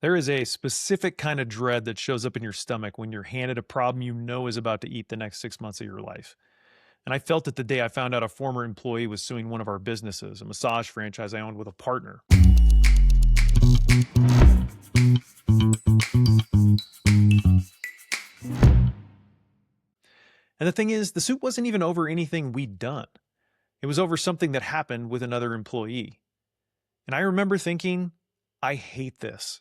There is a specific kind of dread that shows up in your stomach when you're handed a problem you know is about to eat the next 6 months of your life. And I felt it the day I found out a former employee was suing one of our businesses, a massage franchise I owned with a partner. And the thing is, the suit wasn't even over anything we'd done. It was over something that happened with another employee. And I remember thinking, I hate this.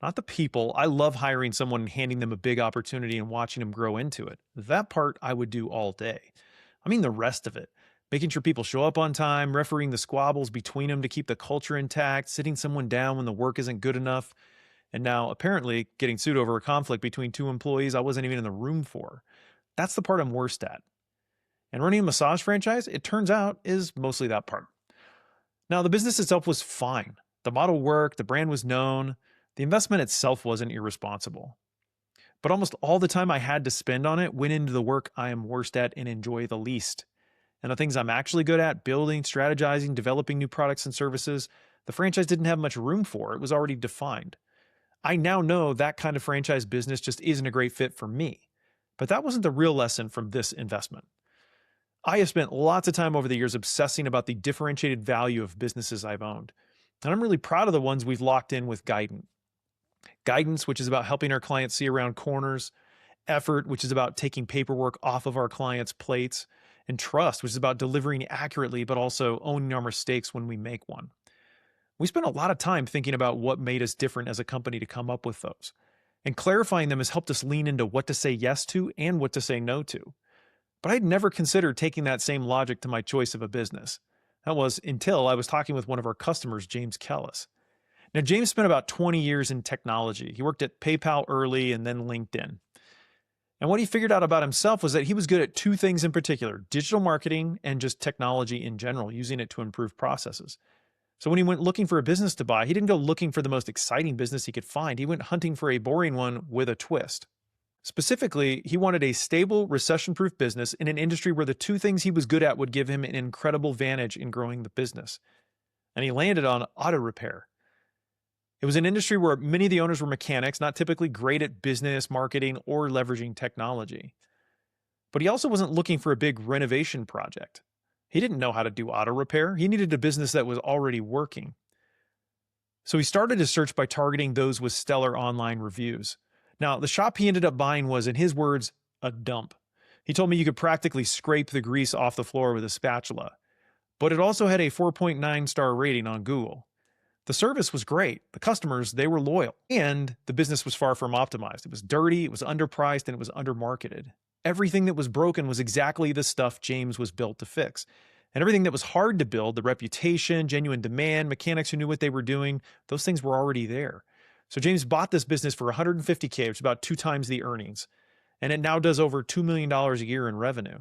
Not the people. I love hiring someone and handing them a big opportunity and watching them grow into it. That part I would do all day. I mean the rest of it. Making sure people show up on time, refereeing the squabbles between them to keep the culture intact, sitting someone down when the work isn't good enough, and now apparently getting sued over a conflict between two employees I wasn't even in the room for. That's the part I'm worst at. And running a massage franchise, it turns out, is mostly that part. Now, the business itself was fine. The model worked, the brand was known, the investment itself wasn't irresponsible. But almost all the time I had to spend on it went into the work I am worst at and enjoy the least. And the things I'm actually good at, building, strategizing, developing new products and services, the franchise didn't have much room for. It was already defined. I now know that kind of franchise business just isn't a great fit for me. But that wasn't the real lesson from this investment. I have spent lots of time over the years obsessing about the differentiated value of businesses I've owned. And I'm really proud of the ones we've locked in with Guidant. Guidance, which is about helping our clients see around corners. Effort, which is about taking paperwork off of our clients' plates. And trust, which is about delivering accurately, but also owning our mistakes when we make one. We spent a lot of time thinking about what made us different as a company to come up with those. And clarifying them has helped us lean into what to say yes to and what to say no to. But I'd never considered taking that same logic to my choice of a business. That was until I was talking with one of our customers, James Kellas. Now, James spent about 20 years in technology. He worked at PayPal early and then LinkedIn. And what he figured out about himself was that he was good at two things in particular: digital marketing and just technology in general, using it to improve processes. So when he went looking for a business to buy, he didn't go looking for the most exciting business he could find. He went hunting for a boring one with a twist. Specifically, he wanted a stable, recession-proof business in an industry where the two things he was good at would give him an incredible advantage in growing the business. And he landed on auto repair. It was an industry where many of the owners were mechanics, not typically great at business, marketing, or leveraging technology. But he also wasn't looking for a big renovation project. He didn't know how to do auto repair. He needed a business that was already working. So he started his search by targeting those with stellar online reviews. Now, the shop he ended up buying was, in his words, a dump. He told me you could practically scrape the grease off the floor with a spatula. But it also had a 4.9-star rating on Google. The service was great. The customers, they were loyal. And the business was far from optimized. It was dirty, it was underpriced, and it was undermarketed. Everything that was broken was exactly the stuff James was built to fix. And everything that was hard to build, the reputation, genuine demand, mechanics who knew what they were doing, those things were already there. So James bought this business for $150K, which is about 2 times the earnings. And it now does over $2 million a year in revenue.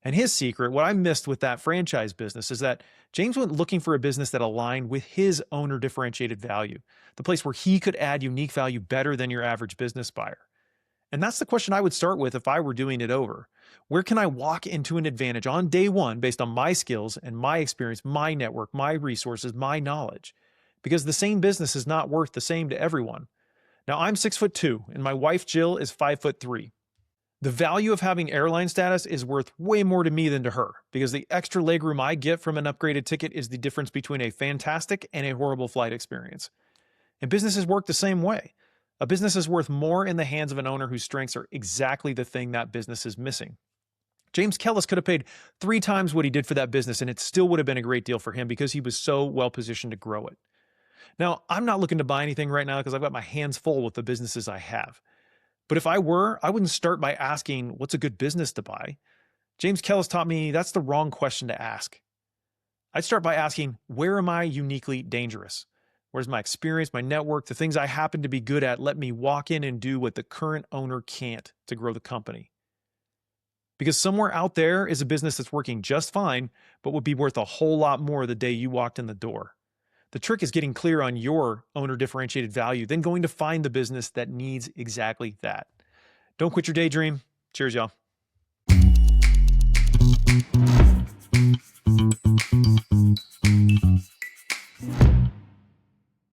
And his secret, what I missed with that franchise business, is that James went looking for a business that aligned with his owner differentiated value, the place where he could add unique value better than your average business buyer. And that's the question I would start with if I were doing it over. Where can I walk into an advantage on day one based on my skills and my experience, my network, my resources, my knowledge? Because the same business is not worth the same to everyone. Now, I'm 6'2", and my wife Jill is 5'3". The value of having airline status is worth way more to me than to her, because the extra legroom I get from an upgraded ticket is the difference between a fantastic and a horrible flight experience. And businesses work the same way. A business is worth more in the hands of an owner whose strengths are exactly the thing that business is missing. James Kellas could have paid 3 times what he did for that business, and it still would have been a great deal for him because he was so well positioned to grow it. Now, I'm not looking to buy anything right now because I've got my hands full with the businesses I have. But if I were, I wouldn't start by asking, what's a good business to buy? James Kellas taught me that's the wrong question to ask. I'd start by asking, where am I uniquely dangerous? Where's my experience, my network, the things I happen to be good at let me walk in and do what the current owner can't to grow the company? Because somewhere out there is a business that's working just fine, but would be worth a whole lot more the day you walked in the door. The trick is getting clear on your owner differentiated value, then going to find the business that needs exactly that. Don't quit your daydream. Cheers, y'all.